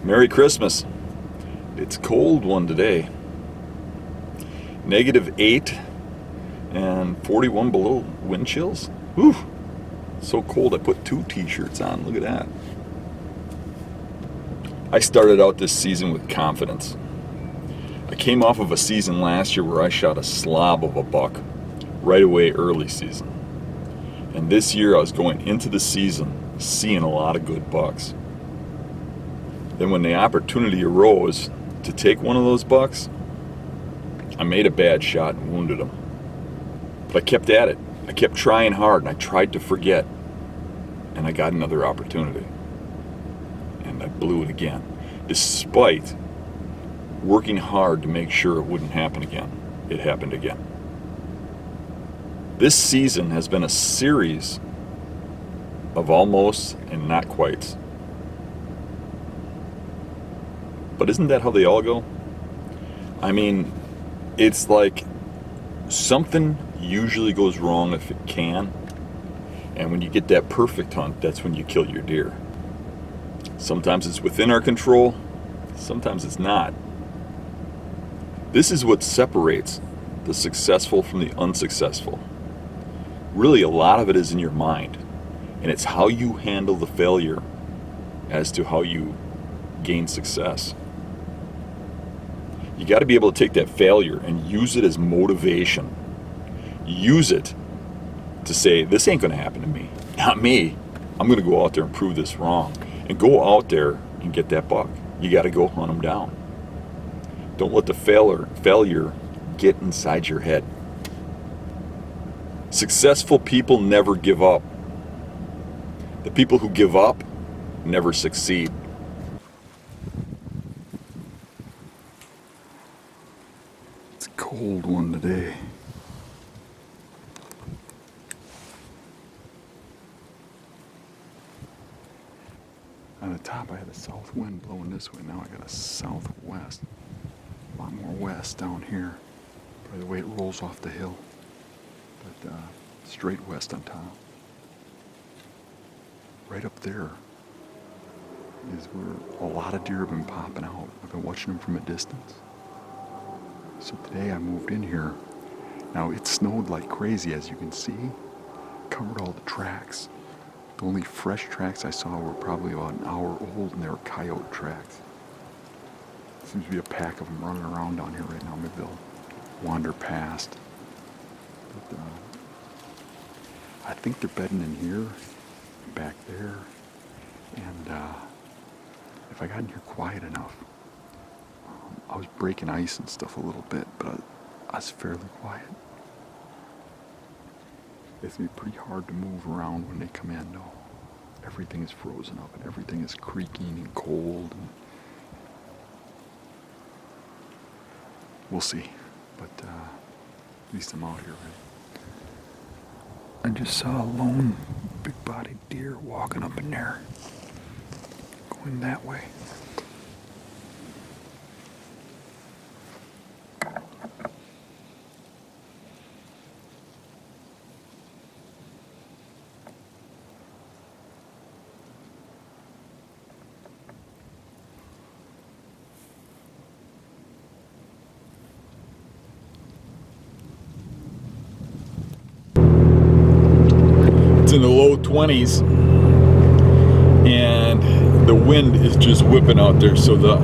Merry Christmas. It's a cold one today. -8 and 41 below wind chills. Whew. So cold I put 2 t-shirts on. Look at that. I started out this season with confidence. I came off of a season last year where I shot a slob of a buck right away early season. And this year I was going into the season seeing a lot of good bucks. Then when the opportunity arose to take one of those bucks, I made a bad shot and wounded him. But I kept at it. I kept trying hard and I tried to forget. And I got another opportunity. And I blew it again. Despite working hard to make sure it wouldn't happen again, it happened again. This season has been a series of almost and not quite. But isn't that how they all go? I mean, it's like something usually goes wrong if it can. And when you get that perfect hunt, that's when you kill your deer. Sometimes it's within our control, sometimes it's not. This is what separates the successful from the unsuccessful. Really, a lot of it is in your mind. And it's how you handle the failure as to how you gain success. You got to be able to take that failure and use it as motivation. Use it to say, this ain't going to happen to me. Not me. I'm going to go out there and prove this wrong. And go out there and get that buck. You got to go hunt them down. Don't let the failure get inside your head. Successful people never give up. The people who give up never succeed. It's a cold one today. On the top I had a south wind blowing this way. Now I got a southwest. A lot more west down here. By the way it rolls off the hill. But straight west on top. Right up there is where a lot of deer have been popping out. I've been watching them from a distance. So today I moved in here. Now it snowed like crazy, as you can see. Covered all the tracks. The only fresh tracks I saw were probably about an hour old, and they were coyote tracks. Seems to be a pack of them running around down here right now. Maybe they'll wander past. But I think they're bedding in here, back there, and if I got in here quiet enough, I was breaking ice and stuff a little bit, but I was fairly quiet. It's going to be pretty hard to move around when they come in, though. Everything is frozen up and everything is creaking and cold. And we'll see, but at least I'm out here, right? I just saw a lone big-bodied deer walking up in there, going that way. It's in the low 20s and the wind is just whipping out there, so the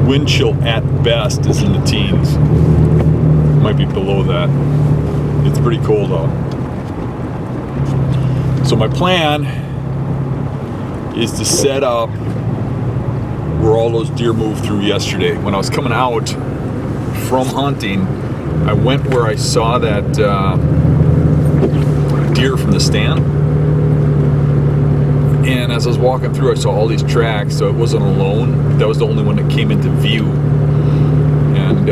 wind chill at best is in the teens. Might be below that. It's pretty cold out. So my plan is to set up where all those deer moved through yesterday. When I was coming out from hunting, I went where I saw that deer from the stand, and as I was walking through I saw all these tracks, so it wasn't alone. That was the only one that came into view, and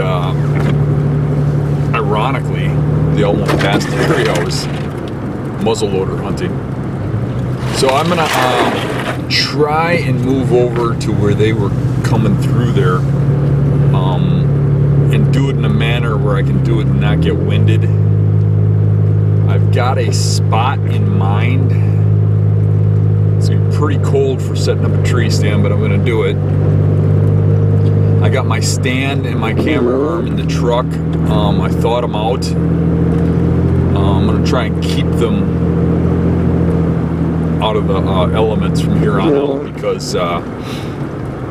ironically they all went past the area I was muzzleloader hunting. So I'm gonna try and move over to where they were coming through there, and do it in a manner where I can do it and not get winded. I've got a spot in mind. It's gonna be pretty cold for setting up a tree stand, but I'm gonna do it. I got my stand and my camera arm in the truck. I thawed them out. I'm gonna try and keep them out of the elements from here on out, because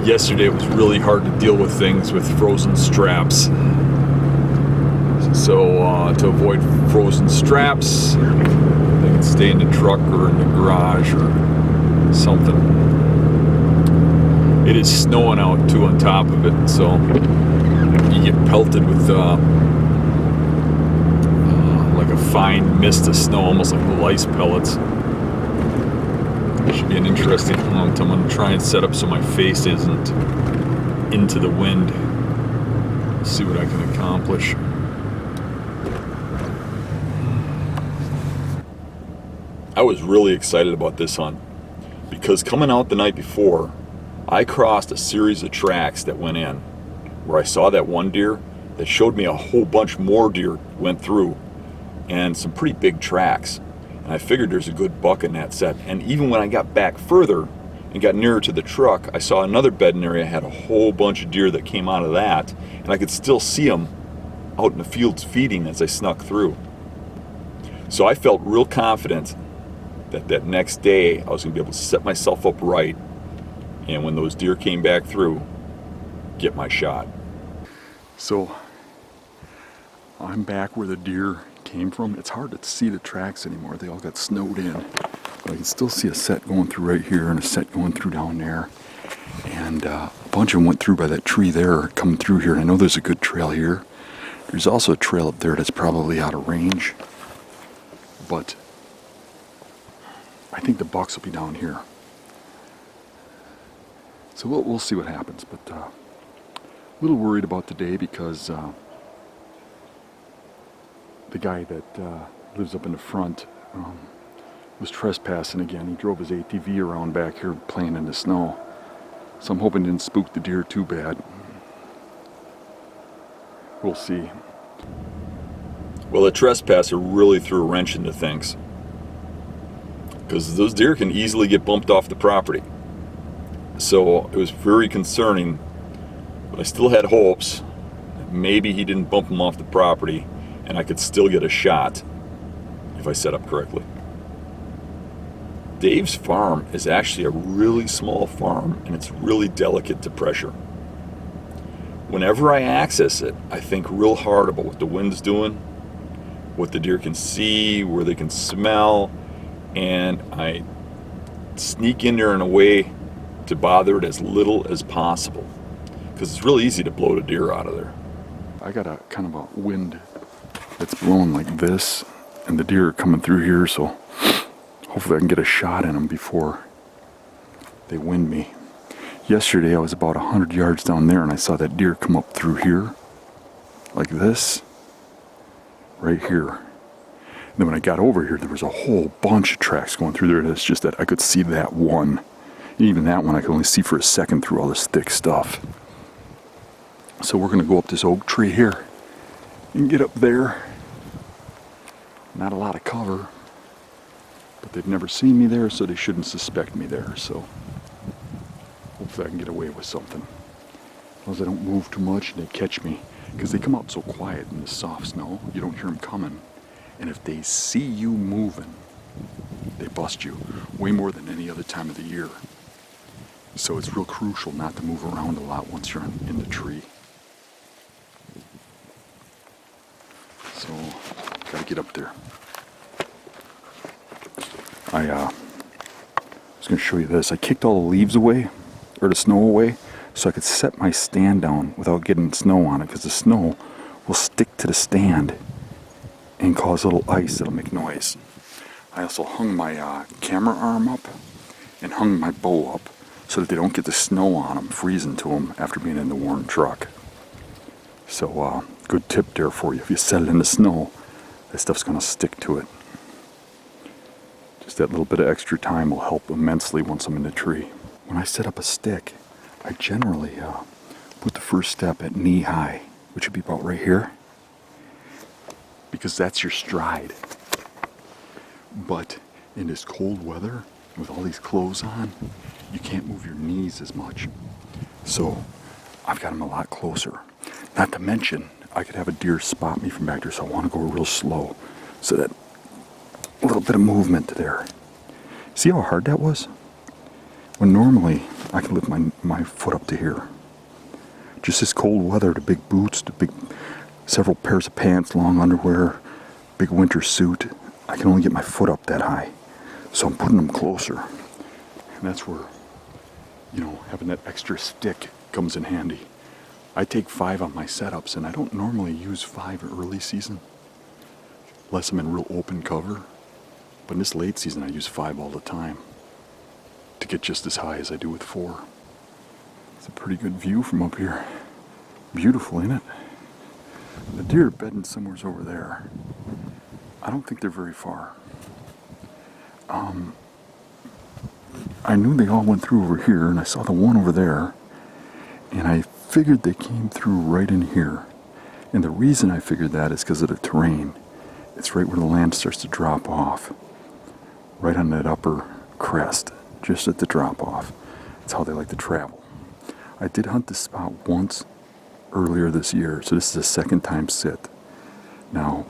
yesterday it was really hard to deal with things with frozen straps. So to avoid frozen straps, they can stay in the truck or in the garage or something. It is snowing out too on top of it, so you get pelted with like a fine mist of snow, almost like little ice pellets. Should be an interesting hunt. I'm going to try and set up so my face isn't into the wind. See what I can accomplish. I was really excited about this hunt because coming out the night before, I crossed a series of tracks that went in where I saw that one deer that showed me a whole bunch more deer went through, and some pretty big tracks. And I figured there's a good buck in that set. And even when I got back further and got nearer to the truck, I saw another bedding area had a whole bunch of deer that came out of that, and I could still see them out in the fields feeding as I snuck through. So I felt real confident that that next day I was going to be able to set myself up right, and when those deer came back through, get my shot. So I'm back where the deer came from. It's hard to see the tracks anymore. They all got snowed in. But I can still see a set going through right here and a set going through down there. And a bunch of them went through by that tree there, coming through here. And I know there's a good trail here. There's also a trail up there that's probably out of range. But I think the bucks will be down here. So we'll see what happens. But a little worried about today because the guy that lives up in the front was trespassing again. He drove his ATV around back here playing in the snow. So I'm hoping it didn't spook the deer too bad. We'll see. Well, the trespasser really threw a wrench into things, because those deer can easily get bumped off the property. So it was very concerning, but I still had hopes that maybe he didn't bump them off the property and I could still get a shot if I set up correctly. Dave's farm is actually a really small farm, and it's really delicate to pressure. Whenever I access it, I think real hard about what the wind's doing, what the deer can see, where they can smell, and I sneak in there in a way to bother it as little as possible, because it's really easy to blow the deer out of there. I got a kind of a wind that's blowing like this, and the deer are coming through here, so hopefully I can get a shot in them before they wind me. Yesterday I was about 100 yards down there and I saw that deer come up through here, like this, right here. And then when I got over here, there was a whole bunch of tracks going through there. And it's just that I could see that one. And even that one I could only see for a second through all this thick stuff. So we're going to go up this oak tree here and get up there. Not a lot of cover, but they've never seen me there, so they shouldn't suspect me there. So hopefully I can get away with something, as long as I don't move too much and they catch me, because they come out so quiet in the soft snow, you don't hear them coming. And if they see you moving, they bust you way more than any other time of the year. So it's real crucial not to move around a lot once you're in the tree. So gotta get up there. I was going to show you this. I kicked all the leaves away, or the snow away, so I could set my stand down without getting snow on it, because the snow will stick to the stand and cause a little ice that'll make noise. I also hung my camera arm up and hung my bow up so that they don't get the snow on them, freezing to them after being in the warm truck. So good tip there for you. If you set it in the snow, that stuff's going to stick to it. Just that little bit of extra time will help immensely once I'm in the tree. When I set up a stick, I generally put the first step at knee high, which would be about right here, because that's your stride. But in this cold weather, With all these clothes on, you can't move your knees as much. So I've got them a lot closer. Not to mention, I could have a deer spot me from back there, so I want to go real slow. So that a little bit of movement there. See how hard that was? When normally I can lift my foot up to here. Just this cold weather, the big boots, several pairs of pants, long underwear, big winter suit, I can only get my foot up that high. So I'm putting them closer. And that's where, having that extra stick comes in handy. I take 5 on my setups, and I don't normally use 5 early season, unless I'm in real open cover. But in this late season, I use 5 all the time to get just as high as I do with 4. It's a pretty good view from up here. Beautiful, isn't it? The deer are bedding somewhere over there. I don't think they're very far. I knew they all went through over here, and I saw the one over there, and I figured they came through right in here. And the reason I figured that is because of the terrain. It's right where the land starts to drop off, right on that upper crest, just at the drop off. That's how they like to travel. I did hunt this spot once earlier this year, so this is the second time sit. Now,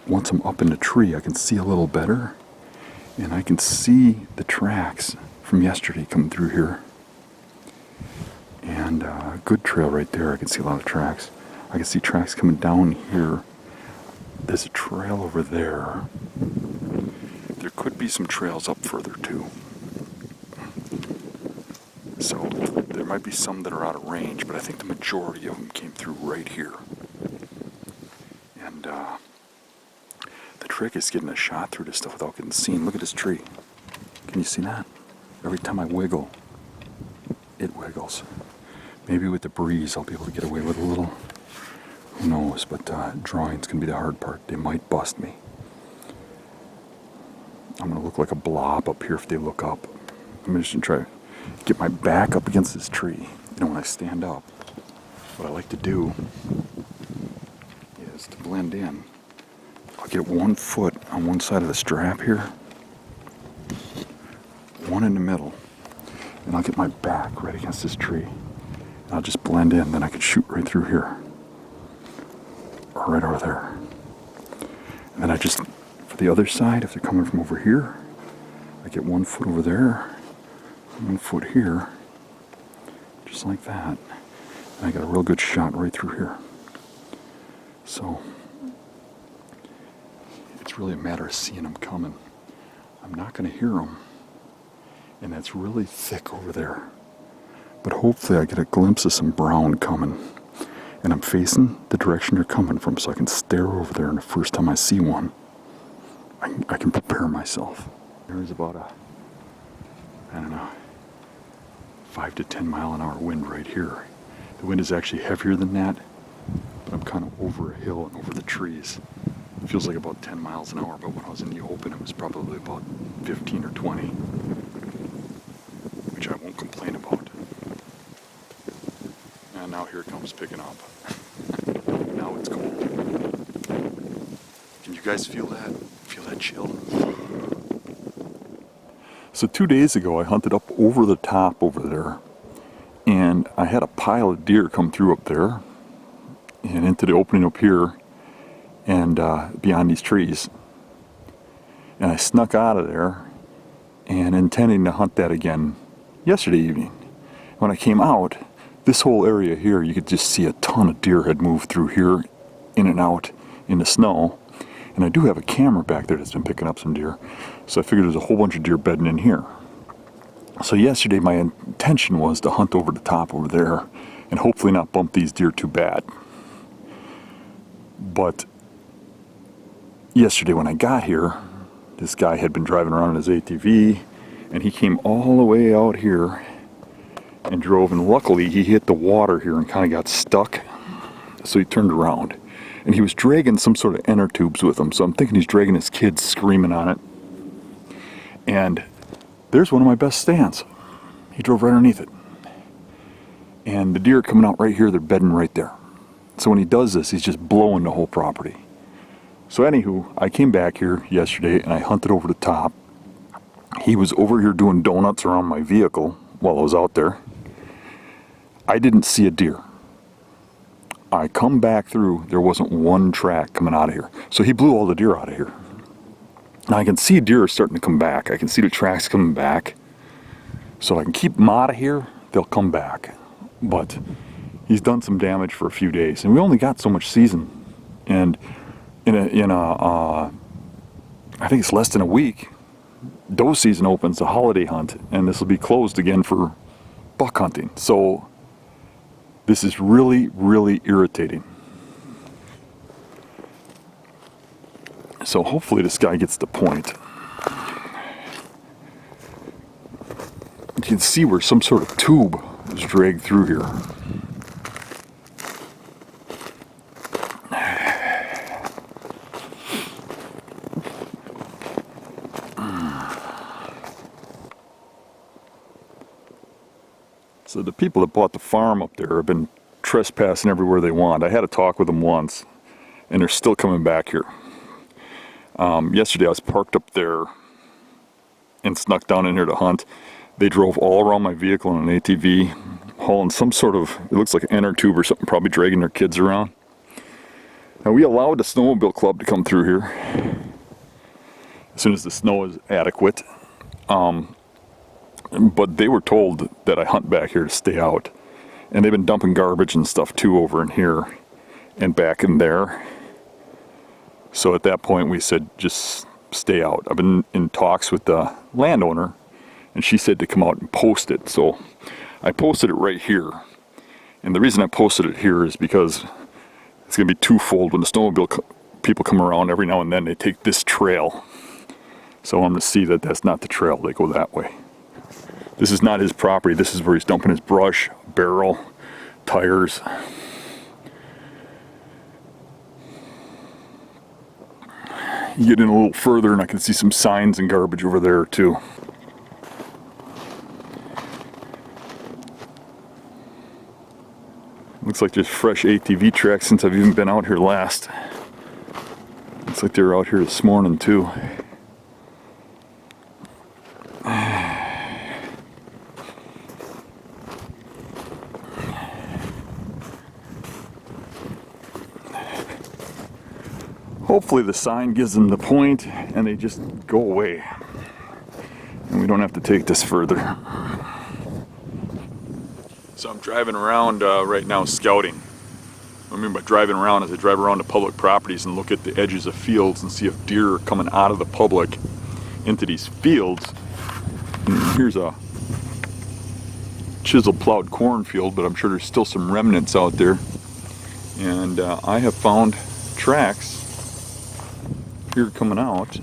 once I'm up in the tree, I can see a little better, and I can see the tracks from yesterday coming through here. And good trail right there. I can see a lot of tracks. I can see tracks coming down here. There's a trail over there. There could be some trails up further too. So there might be some that are out of range, but I think the majority of them came through right here. And the trick is getting a shot through this stuff without getting seen. Look at this tree. Can you see that? Every time I wiggle, it wiggles. Maybe with the breeze I'll be able to get away with a little. Who knows? But drawing's going to be the hard part. They might bust me. I'm going to look like a blob up here if they look up. I'm just going to try to get my back up against this tree. When I stand up, what I like to do is to blend in. I'll get 1 foot on one side of the strap here, 1 in the middle, and I'll get my back right against this tree. And I'll just blend in, then I can shoot right through here, or right over there. And then I just, for the other side, if they're coming from over here, I get 1 foot over there, 1 foot here, just like that. And I got a real good shot right through here. So it's really a matter of seeing them coming. I'm not going to hear them, and that's really thick over there. But hopefully I get a glimpse of some brown coming, and I'm facing the direction they're coming from, so I can stare over there, and the first time I see one, I can prepare myself. There's about a, 5 to 10 mile an hour wind right here. The wind is actually heavier than that, but I'm kind of over a hill and over the trees. It feels like about 10 miles an hour, but when I was in the open, it was probably about 15 or 20, which I won't complain about. And now here it comes picking up. Now it's cold. Can you guys feel that? Feel that chill? So 2 days ago, I hunted up over the top over there, and I had a pile of deer come through up there and into the opening up here and beyond these trees. And I snuck out of there and intending to hunt that again yesterday evening. When I came out, this whole area here, you could just see a ton of deer had moved through here, in and out in the snow. And I do have a camera back there that's been picking up some deer. So I figured there's a whole bunch of deer bedding in here. So yesterday my intention was to hunt over the top over there and hopefully not bump these deer too bad. But yesterday when I got here, this guy had been driving around in his ATV, and he came all the way out here and drove, and luckily he hit the water here and kind of got stuck. So he turned around. And he was dragging some sort of inner tubes with him, so I'm thinking he's dragging his kids screaming on it. And there's one of my best stands. He drove right underneath it. And the deer are coming out right here, they're bedding right there. So when he does this, he's just blowing the whole property. So anywho, I came back here yesterday and I hunted over the top. He was over here doing donuts around my vehicle while I was out there. I didn't see a deer. I come back through, there wasn't one track coming out of here. So he blew all the deer out of here. Now I can see deer starting to come back. I can see the tracks coming back. So I can keep them out of here, they'll come back. But he's done some damage for a few days. And we only got so much season. And I think it's less than a week, doe season opens, the holiday hunt, and this will be closed again for buck hunting. So this is really, really irritating. So hopefully this guy gets the point. You can see where some sort of tube is dragged through here. So the people that bought the farm up there have been trespassing everywhere they want. I had a talk with them once, and they're still coming back here. Yesterday I was parked up there and snuck down in here to hunt. They drove all around my vehicle in an ATV, hauling some sort of, it looks like an inner tube or something, probably dragging their kids around. Now we allowed the snowmobile club to come through here as soon as the snow is adequate. But they were told that I hunt back here to stay out. And they've been dumping garbage and stuff too over in here and back in there. So at that point we said, just stay out. I've been in talks with the landowner, and she said to come out and post it. So I posted it right here. And the reason I posted it here is because it's going to be twofold. When the snowmobile people come around every now and then, they take this trail. So I'm going to see that that's not the trail. They go that way. This is not his property. This is where he's dumping his brush, barrel, tires. You get in a little further and I can see some signs and garbage over there too. Looks like there's fresh ATV tracks since I've even been out here last. Looks like they were out here this morning too. Hopefully the sign gives them the point and they just go away. And we don't have to take this further. So I'm driving around right now scouting. What I mean by driving around is I drive around to public properties and look at the edges of fields and see if deer are coming out of the public into these fields. And here's a chisel plowed cornfield, but I'm sure there's still some remnants out there. And I have found tracks here coming out,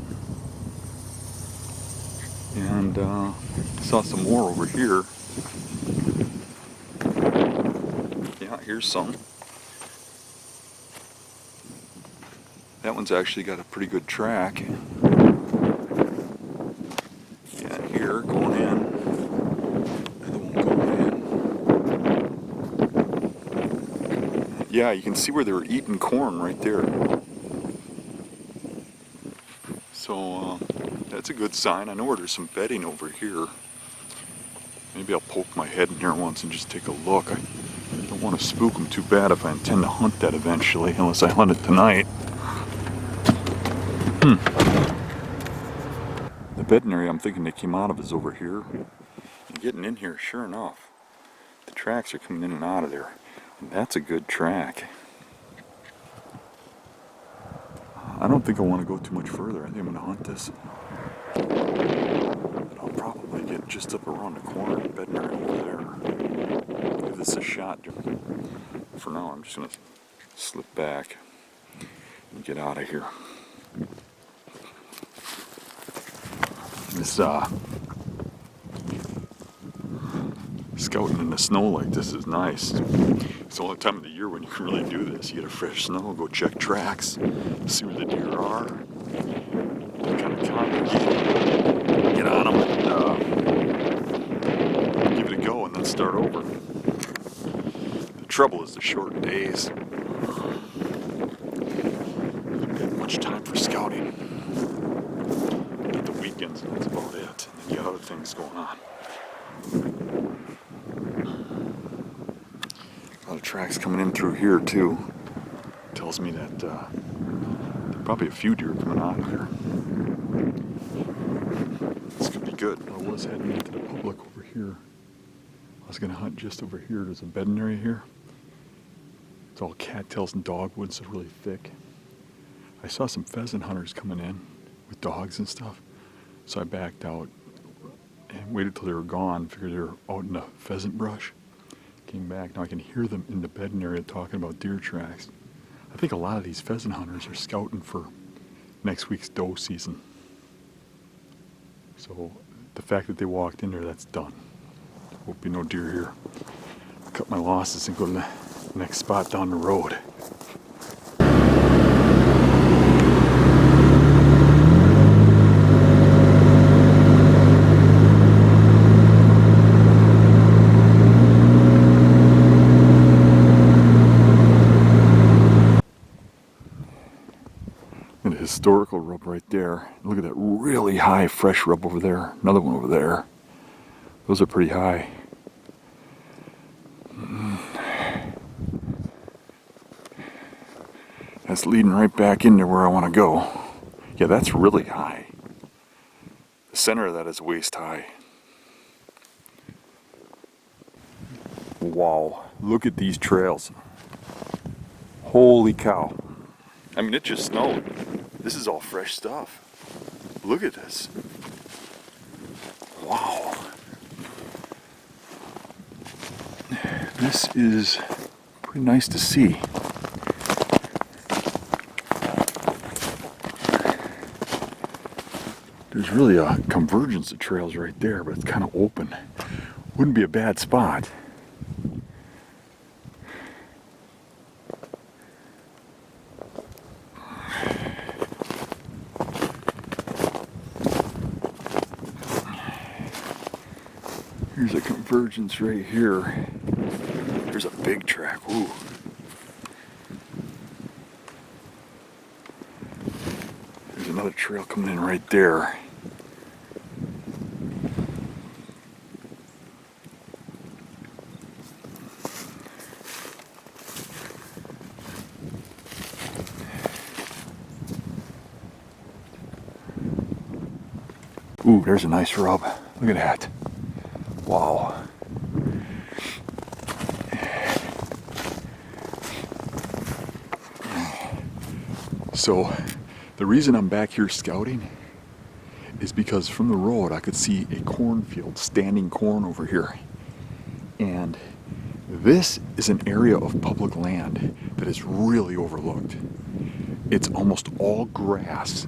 and saw some more over here. Yeah, here's some. That one's actually got a pretty good track. Yeah, here going in. Another one going in. Yeah, you can see where they were eating corn right there. So that's a good sign. I know where there's some bedding over here. Maybe I'll poke my head in here once and just take a look. I don't want to spook them too bad if I intend to hunt that eventually, unless I hunt it tonight. The bedding area I'm thinking they came out of is over here. And getting in here, sure enough, the tracks are coming in and out of there. And that's a good track. I don't think I want to go too much further. I think I'm going to hunt this. But I'll probably get just up around the corner of the bedding area over there. Give this a shot. For now, I'm just going to slip back and get out of here. This scouting in the snow like this is nice. It's the only time of the year when you can really do this. You get a fresh snow, go check tracks, see where the deer are, kind of congregate, get on them, and give it a go, and then start over. The trouble is the short days. You don't have much time for scouting. But the weekends, that's about it. you other things going on. A lot of tracks coming in through here too. Tells me that there are probably a few deer coming out of here. This could be good. I was heading into the public over here. I was going to hunt just over here. There's a bedding area here. It's all cattails and dogwoods, so really thick. I saw some pheasant hunters coming in with dogs and stuff, so I backed out and waited till they were gone. Figured they were out in the pheasant brush. Came back. Now I can hear them in the bedding area talking about deer tracks. I think a lot of these pheasant hunters are scouting for next week's doe season. So the fact that they walked in there, that's done. Won't be no deer here. Cut my losses and go to the next spot down the road. And a historical rub right there. Look at that really high fresh rub over there. Another one over there. Those are pretty high. That's leading right back into where I want to go. Yeah, that's really high. The center of that is waist high. Wow, look at these trails. Holy cow. I mean, it just snowed. This is all fresh stuff. Look at this. Wow. This is pretty nice to see. There's really a convergence of trails right there, but it's kind of open. Wouldn't be a bad spot. Here's a convergence right here. There's a big track. Ooh. There's another trail coming in right there. Ooh, there's a nice rub. Look at that. Wow. So the reason I'm back here scouting is because from the road I could see a cornfield, standing corn over here. And this is an area of public land that is really overlooked. It's almost all grass,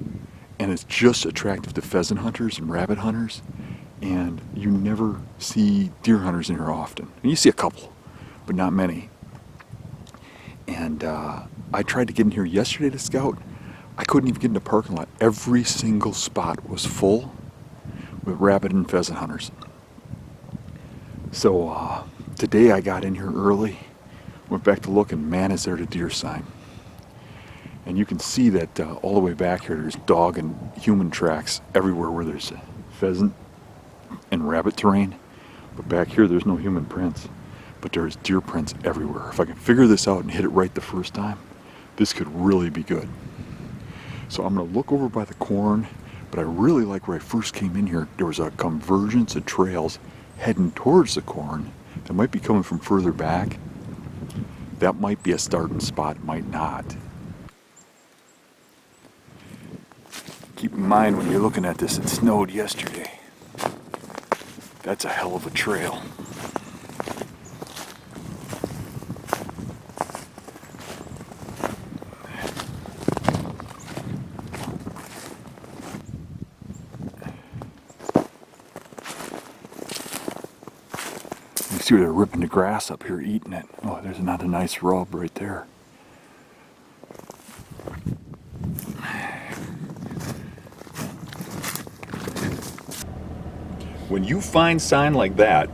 and it's just attractive to pheasant hunters and rabbit hunters. And you never see deer hunters in here often. And you see a couple, but not many. And I tried to get in here yesterday to scout. I couldn't even get in the parking lot. Every single spot was full with rabbit and pheasant hunters. So today I got in here early, went back to look, and man, is there the deer sign. And you can see that all the way back here, there's dog and human tracks everywhere where there's pheasant and rabbit terrain. But back here, there's no human prints. But there's deer prints everywhere. If I can figure this out and hit it right the first time, this could really be good. So I'm going to look over by the corn, but I really like where I first came in here. There was a convergence of trails heading towards the corn that might be coming from further back. That might be a starting spot, might not. Keep in mind when you're looking at this, it snowed yesterday. That's a hell of a trail. You see where they're ripping the grass up here, eating it. Oh, there's another nice rub right there. When you find sign like that,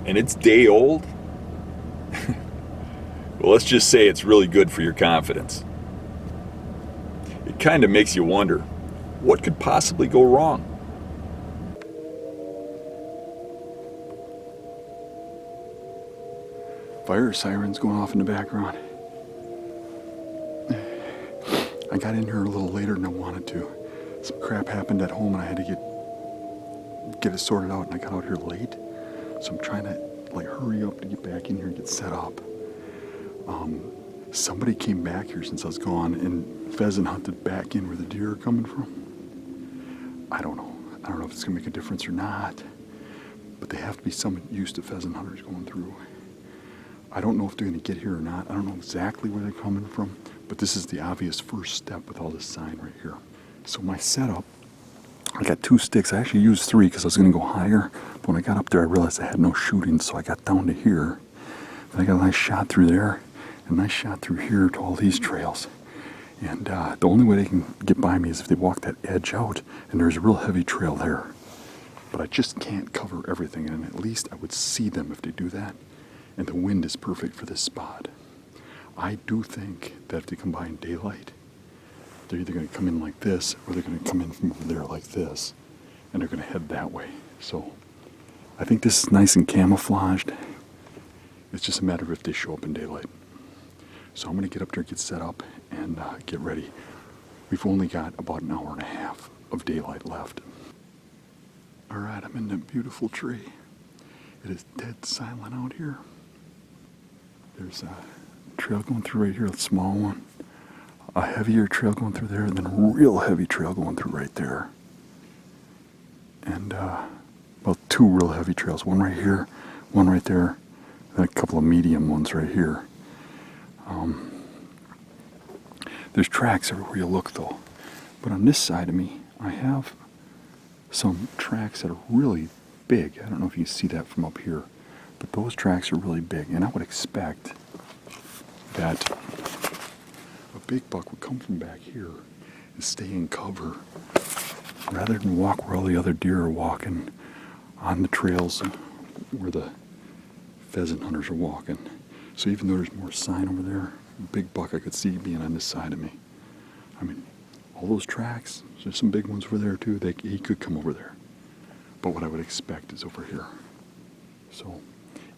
and it's day old, well, let's just say it's really good for your confidence. It kind of makes you wonder, what could possibly go wrong? fire sirens going off in the background. I got in here a little later than I wanted to. Some crap happened at home and I had to get it sorted out, and I got out here late. So I'm trying to like hurry up to get back in here and get set up. Somebody came back here since I was gone and pheasant hunted back in where the deer are coming from. I don't know. I don't know if it's gonna make a difference or not, but they have to be somewhat used to pheasant hunters going through. I don't know if they're gonna get here or not. I don't know exactly where they're coming from, but this is the obvious first step with all this sign right here. So my setup, I got 2 sticks. I actually used 3 because I was gonna go higher, but when I got up there I realized I had no shooting, so I got down to here. And I got a nice shot through there, and a nice shot through here to all these trails. And the only way they can get by me is if they walk that edge out, and there's a real heavy trail there. But I just can't cover everything, and at least I would see them if they do that. And the wind is perfect for this spot. I do think that if they come by in daylight, they're either going to come in like this, or they're going to come in from over there like this, and they're going to head that way. So I think this is nice and camouflaged. It's just a matter of if they show up in daylight. So I'm going to get up there, get set up, and get ready. We've only got about an hour and a half of daylight left. All right, I'm in that beautiful tree. It is dead silent out here. There's a trail going through right here, a small one. A heavier trail going through there, and then a real heavy trail going through right there. And well, 2 real heavy trails. One right here, one right there, and a couple of medium ones right here. There's tracks everywhere you look though. But on this side of me, I have some tracks that are really big. I don't know if you see that from up here, but those tracks are really big. And I would expect that a big buck would come from back here and stay in cover rather than walk where all the other deer are walking on the trails where the pheasant hunters are walking. So even though there's more sign over there, a big buck I could see being on this side of me. I mean, all those tracks, there's some big ones over there too. He could come over there. But what I would expect is over here. So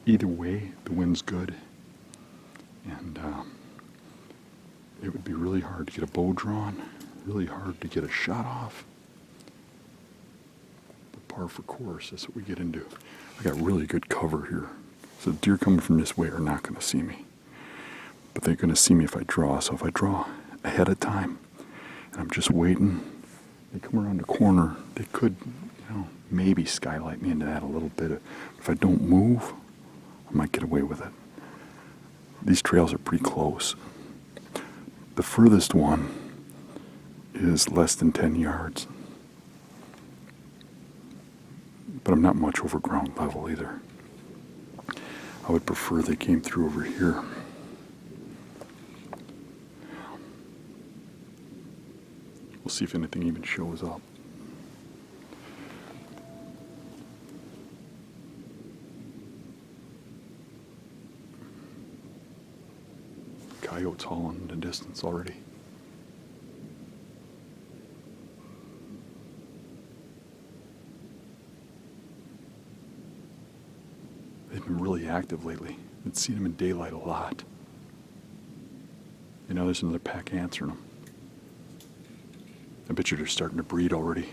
either way, the wind's good. And it would be really hard to get a bow drawn, really hard to get a shot off. But par for course, that's what we get into. I got really good cover here. So the deer coming from this way are not going to see me. But they're going to see me if I draw. So if I draw ahead of time, and I'm just waiting, they come around the corner, they could, maybe skylight me into that a little bit. If I don't move, I might get away with it. These trails are pretty close. The furthest one is less than 10 yards. But I'm not much over ground level either. I would prefer they came through over here. We'll see if anything even shows up. Coyotes hauling in the distance already. They've been really active lately. I've seen them in daylight a lot. There's another pack answering them. I bet you they're starting to breed already.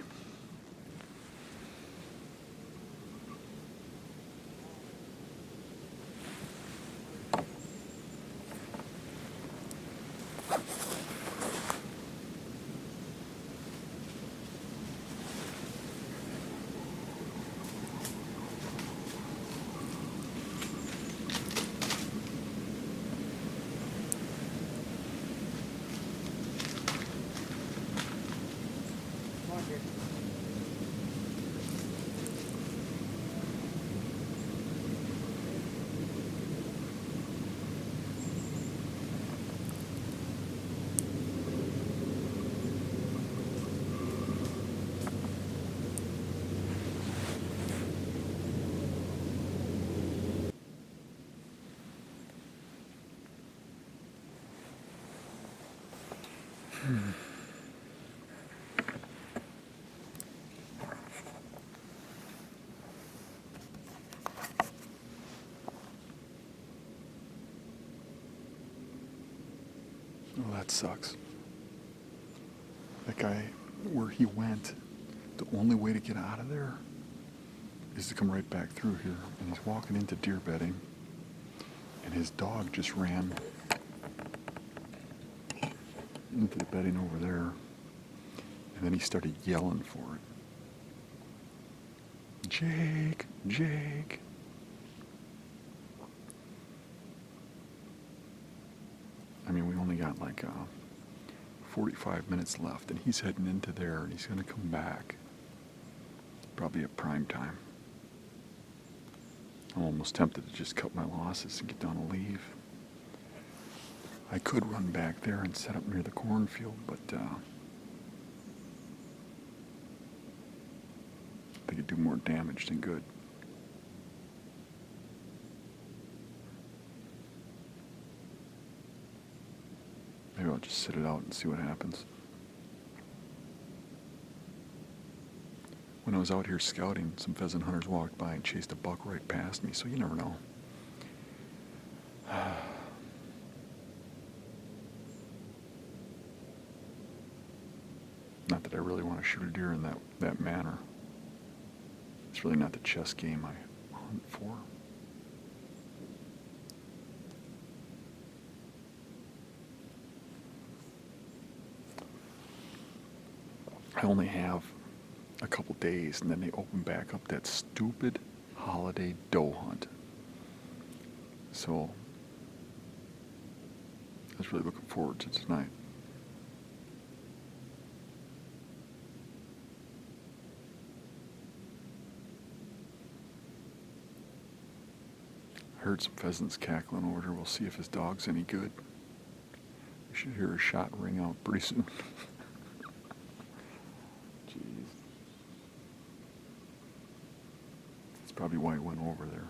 Well, that sucks. That guy, where he went, the only way to get out of there is to come right back through here. And he's walking into deer bedding, and his dog just ran into the bedding over there, and then he started yelling for it. Jake, Jake. I mean, we only got like 45 minutes left, and he's heading into there, and he's going to come back probably at prime time. I'm almost tempted to just cut my losses and get down and leave. I could run back there and set up near the cornfield, but I think it'd do more damage than good. Maybe I'll just sit it out and see what happens. When I was out here scouting, some pheasant hunters walked by and chased a buck right past me, so you never know. Not that I really want to shoot a deer in that manner. It's really not the chess game I hunt for. I only have a couple days, and then they open back up that stupid holiday doe hunt. So I was really looking forward to tonight. I heard some pheasants cackling over here. We'll see if his dog's any good. We should hear a shot ring out pretty soon. Jeez. That's probably why he went over there.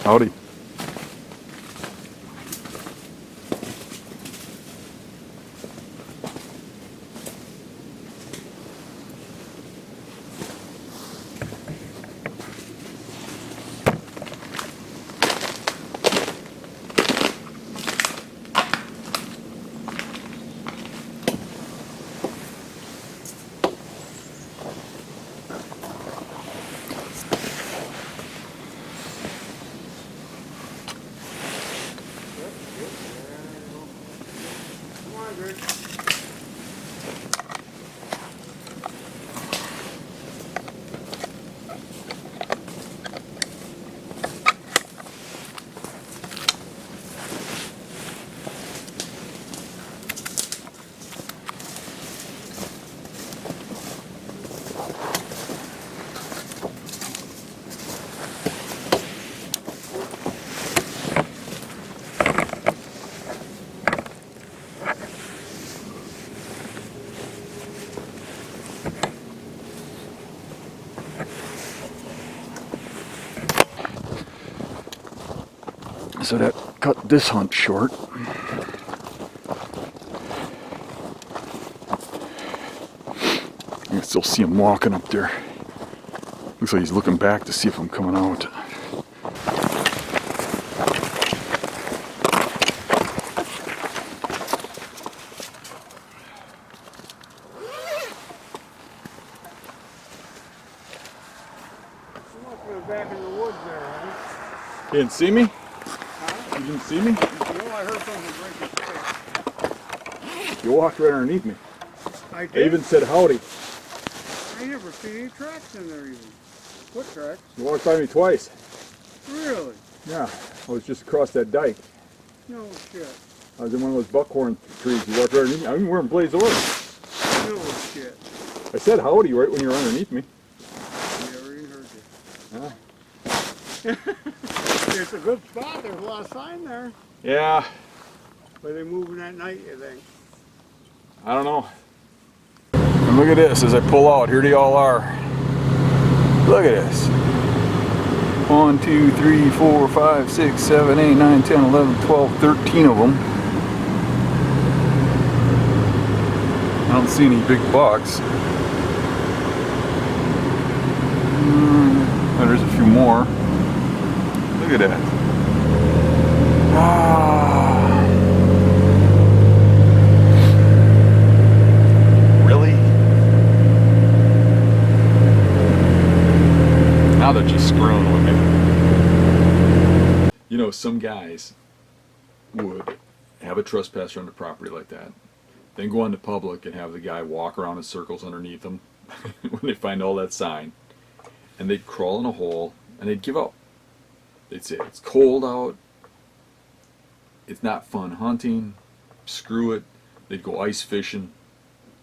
Howdy. So that cut this hunt short. I can still see him walking up there. Looks like he's looking back to see if I'm coming out. Back in the woods there, huh? You didn't see me? Huh? You didn't see me? Well, I heard something break. You walked right underneath me. I did? I even said howdy. I never seen any tracks in there even. Foot tracks? You walked by me twice. Really? Yeah, I was just across that dike. No shit. I was in one of those buckhorn trees. You walked right underneath me. I'm wearing blaze orders. No shit. I said howdy right when you were underneath me. Never even heard you. Yeah. It's a good spot. There's a lot of sign there. Yeah. Are they moving at night, you think? I don't know. And look at this as I pull out. Here they all are. Look at this. 1, 2, 3, 4, 5, 6, 7, 8, 9, 10, 11, 12, 13 of them. I don't see any big bucks. There's a few more. Look at that. Really? Now they're just screwing with me. You know, some guys would have a trespasser on the property like that, then go on to public and have the guy walk around in circles underneath them when they find all that sign, and they'd crawl in a hole and they'd give up. They'd say, it's cold out, it's not fun hunting, screw it. They'd go ice fishing,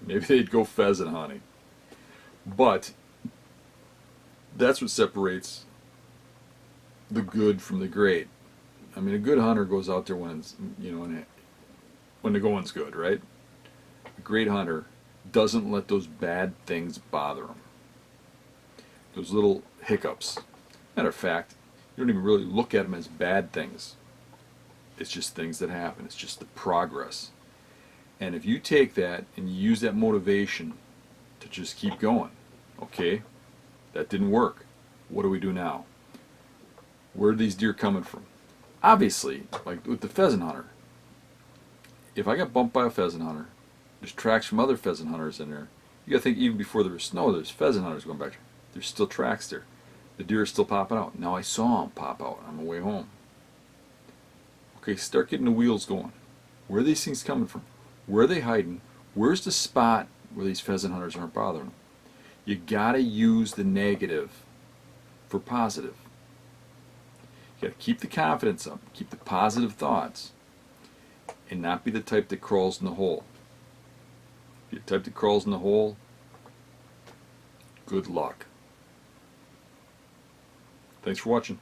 maybe they'd go pheasant hunting. But that's what separates the good from the great. I mean, a good hunter goes out there when it's, you know, when the going's good, right? A great hunter doesn't let those bad things bother him. Those little hiccups. Matter of fact, you don't even really look at them as bad things. It's just things that happen. It's just the progress. And if you take that and you use that motivation to just keep going, okay, that didn't work. What do we do now? Where are these deer coming from? Obviously, like with the pheasant hunter, if I got bumped by a pheasant hunter, there's tracks from other pheasant hunters in there. You gotta think even before there was snow, there's pheasant hunters going back there. There's still tracks there. The deer are still popping out. Now I saw them pop out on my way home. Okay, start getting the wheels going. Where are these things coming from? Where are they hiding? Where's the spot where these pheasant hunters aren't bothering them? You gotta use the negative for positive. You gotta keep the confidence up, keep the positive thoughts, and not be the type that crawls in the hole. If you're the type that crawls in the hole, good luck. Thanks for watching.